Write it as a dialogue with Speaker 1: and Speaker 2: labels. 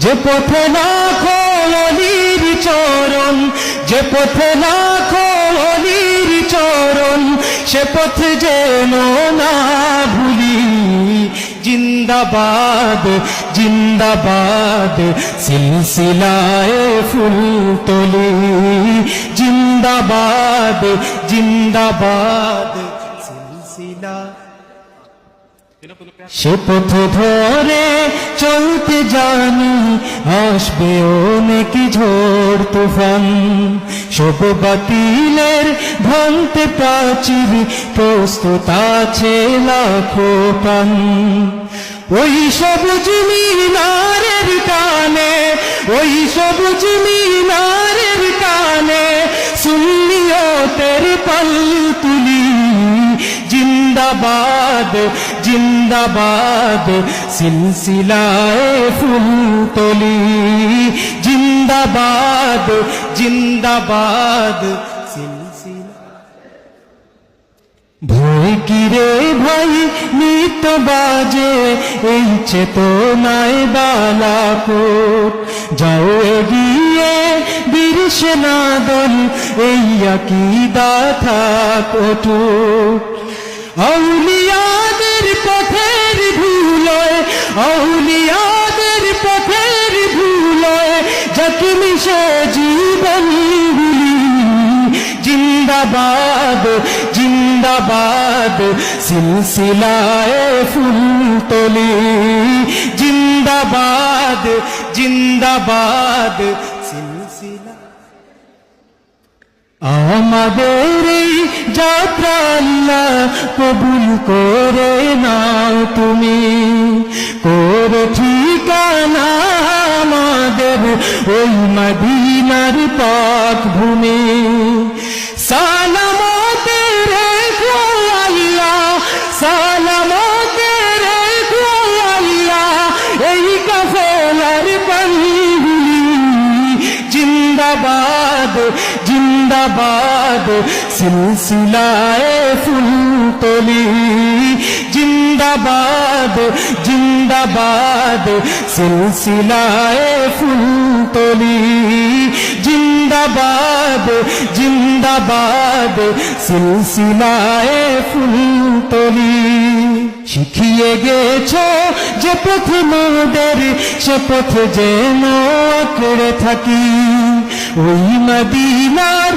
Speaker 1: যে পথে লাখো অলির চরণ, যে পথে লাখো অলির চরণ, সে পথ যেন না ভুলি। জিন্দাবাদ জিন্দাবাদ সিলসিলায়ে ফুলতলি, জিন্দাবাদ জিন্দাবাদ সিলসিলা। সে পথ ধরে চলতে জানি, আসবে অনেক ঝড় তুফান। সব বাতিলের ভাঙতে প্রাচীর, প্রস্তুত আছে লাখো প্রাণ। ওই সবুজ মিনারের কানে, ওই সবুজ মিনারের কানে সুন্নিয়তের পাল তুলি। জিন্দাবাদ জিন্দাবাদ সিলসিলায়ে ফুলতলি, জিন্দাবাদ জিন্দাবাদ সিলসিলা। ভয় কিরে ভাই নিত বাজে, এই চেতনায় বালাকোট। যাও এগিয়ে বীর সেনাদল, এই আকীদা থাক অটুট। আউলিয়াদের পথের ধুলোয়, আউলিয়াদের পথের ধুলোয় যাক মিশে জীবনগুলি। জিন্দাবাদ জিন্দাবাদ সিলসিলায়ে ফুলতলি, জিন্দাবাদ জিন্দাবাদ সিলসিলা। আমাদের এই যাত্রা আল্লাহ কবুল করে নাও তুমি, করে ঠিকানা আমাদের ওই মদিনার পাক ভূমি। সালামতে রেখো আল্লাহ, সালামতে রেখো আল্লাহ এই কাফেলার পানগুলি। জিন্দাবাদ জিন্দাবাদ সিলসিলায়ে ফুলতলি, জিন্দাবাদ জিন্দাবাদ সিলসিলায়ে ফুলতলি, জিন্দাবাদ জিন্দাবাদ সিলসিলায়ে ফুলতলি। শিখিয়ে গেছো যে পথ মোদের, সে পথ যেন আঁকড়ে থাকি। ওই মদিনার